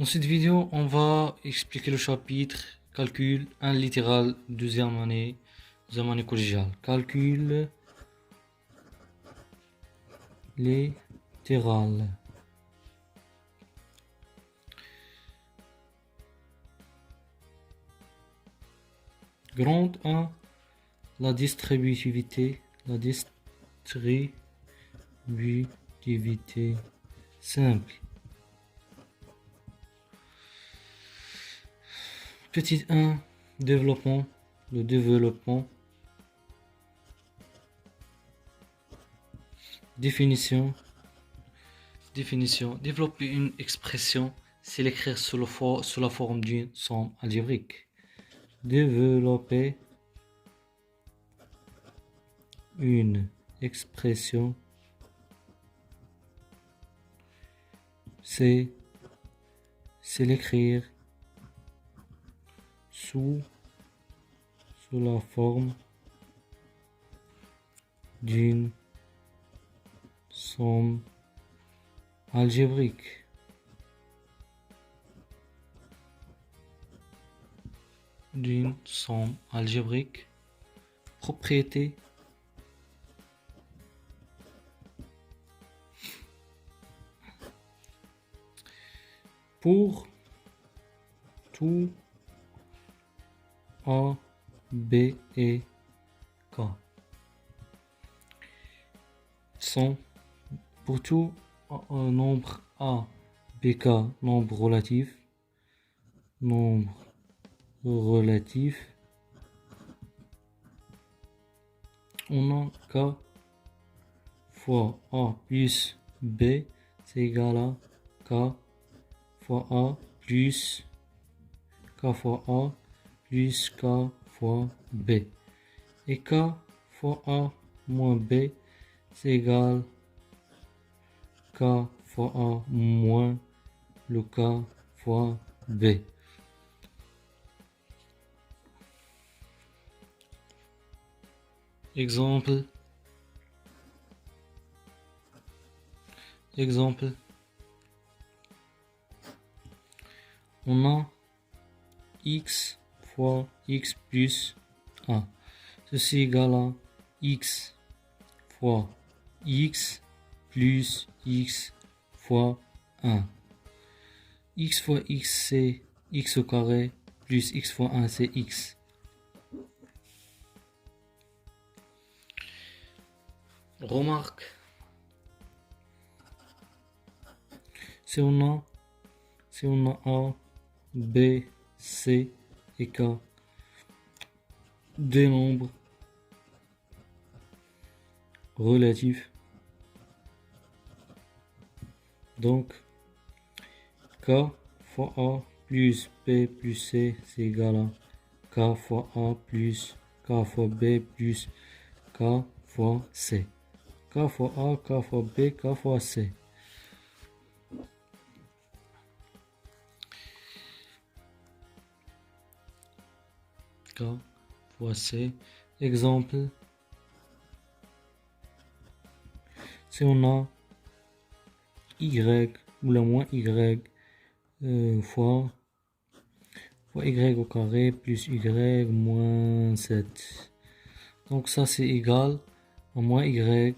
Dans cette vidéo, on va expliquer le chapitre calcul 1 littéral deuxième année collégiale. Calcul littéral. Grande 1, la distributivité simple. Petit 1, développement, le développement. Définition. Développer une expression, c'est l'écrire sous la forme d'une somme algébrique. Développer une expression, c'est l'écrire sous la forme d'une somme algébrique. Propriété. Pour tout A, B et K. Pour tout nombre A, B, K, nombre relatif, on a K fois A plus B, c'est égal à K fois A plus K fois A plus K fois B. Et K fois A moins B, c'est égal K fois A moins le K fois B. Exemple. On a x fois x plus 1. Ceci est égal à x fois x plus x fois 1. X fois x, c'est x au carré, plus x fois 1, c'est x. Remarque. Si on a A, B, C et K, des nombres relatifs, donc K fois A plus B plus C, c'est égal à K fois A plus K fois B plus K fois C. K fois A, K fois B, K fois C. K fois C. Exemple. Si on a Y ou la moins Y fois Y au carré plus Y moins 7. Donc ça c'est égal à moins Y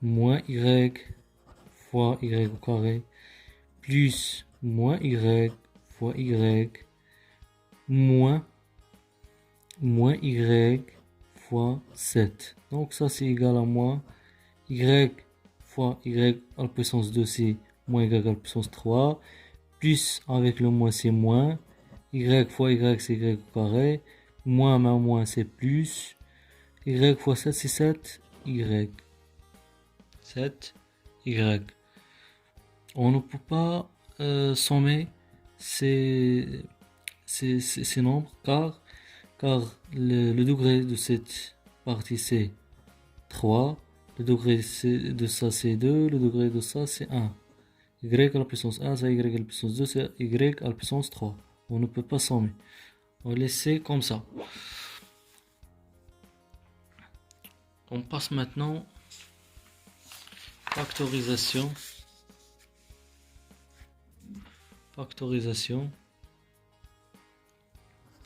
fois Y au carré plus moins Y fois Y moins Y fois 7. Donc ça c'est égal à moins Y fois Y à la puissance 2, c'est moins Y à la puissance 3. Plus avec le moins, c'est moins. Y fois Y, c'est Y au carré. Moins moins, c'est plus. Y fois 7, c'est 7. Y. 7. Y. On ne peut pas sommer ces nombres car le degré de cette partie, c'est 3. Le degré de ça, c'est 2. Le degré de ça, c'est 1. Y à la puissance 1, c'est Y à la puissance 2, c'est Y à la puissance 3. On ne peut pas sommer. On va laisser comme ça. On passe maintenant factorisation. factorisation.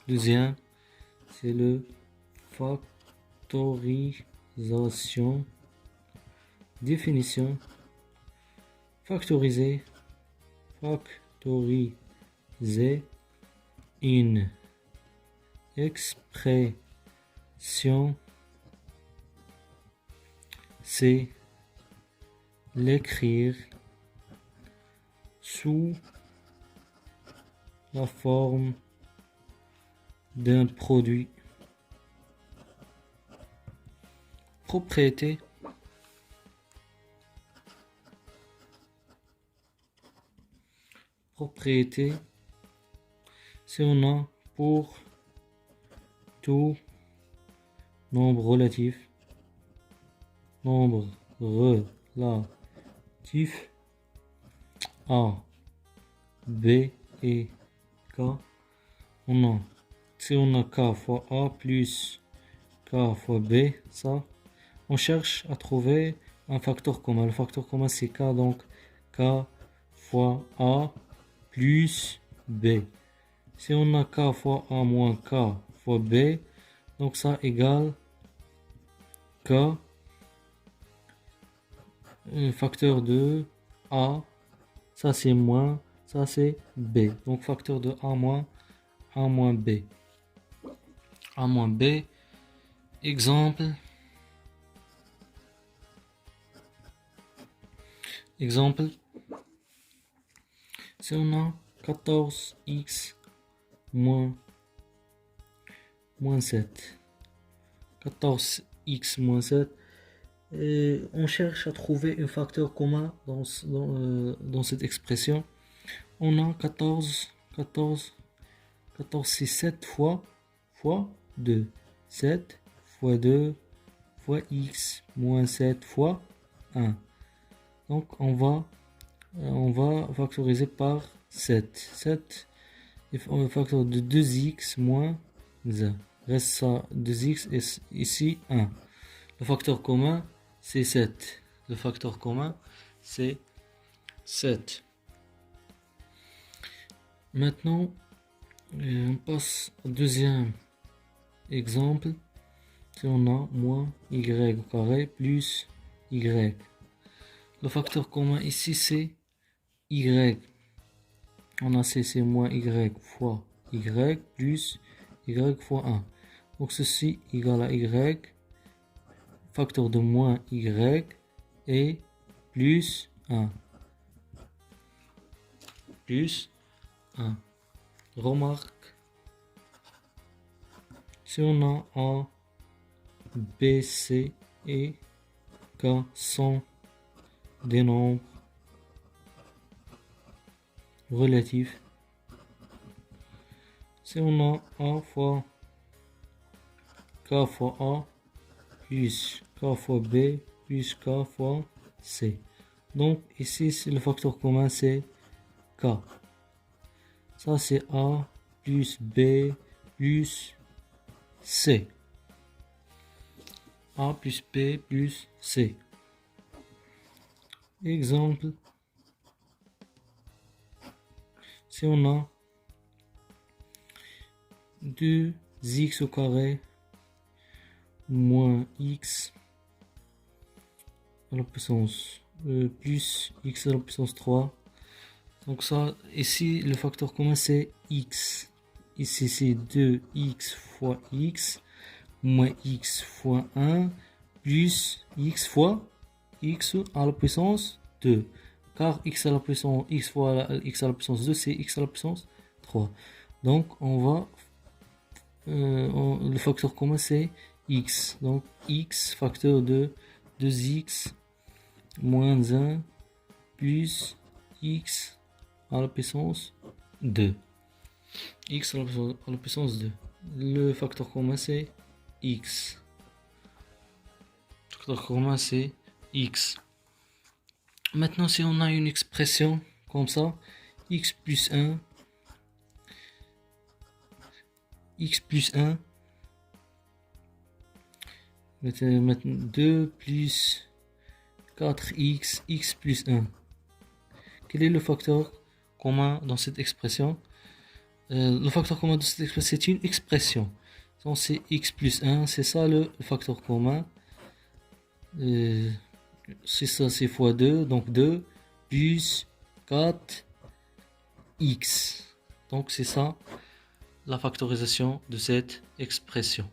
Deuxième, c'est le factorisation. Définition. Factoriser. Factoriser une expression, c'est l'écrire sous la forme d'un produit. Propriété. Propriété, c'est on a pour tout nombre relatif. Nombre relatif A, B et K. Si on a K fois A plus K fois B, ça, on cherche à trouver un facteur commun. Le facteur commun c'est K, donc K fois A plus B. Si on a K fois A moins K fois B, donc ça égale K, un facteur de A, ça c'est moins, ça c'est B. Donc facteur de A moins B. A moins B. Exemple. Si on a 14x moins 7. 14x moins 7. Et on cherche à trouver un facteur commun dans cette expression. On a 14 c'est 7 fois 2. 7 fois 2 fois x moins 7 fois 1. Donc on va factoriser par 7. 7 est un facteur de 2x moins 1. Reste ça 2x et ici 1. Le facteur commun c'est 7. Le facteur commun c'est 7. Maintenant, on passe au deuxième exemple. Si on a moins y au carré plus y. Le facteur commun ici c'est y. On a c'est moins y fois y plus y fois 1. Donc ceci égale à y. Facteur de moins y et plus 1. Plus 1. Remarque. Si on a A, B, C et K sont des nombres relatifs. Si on a A fois K fois A plus K fois B plus K fois C. Donc ici c'est le facteur commun c'est K. Ça c'est A plus B plus C. A plus B plus C. Exemple. Si on a 2x au carré moins x à la puissance plus x à la puissance 3. Donc ça, ici le facteur commun c'est x. Ici c'est 2x fois x moins x fois 1 plus x fois x à la puissance 2. Car x à la puissance x fois x à la puissance 2 c'est x à la puissance 3. Donc on va le facteur commun c'est x. Donc x facteur de 2x moins 1 plus x à la puissance 2. X à la puissance 2. Le facteur commun c'est x. Le facteur commun c'est x. Maintenant si on a une expression comme ça, x plus 1, maintenant 2 plus 4x, x plus 1. Quel est le facteur commun dans cette expression. Le facteur commun de cette expression, c'est une expression. Donc c'est x plus 1, c'est ça le facteur commun. C'est ça, c'est fois 2, donc 2 plus 4 x. Donc c'est ça la factorisation de cette expression.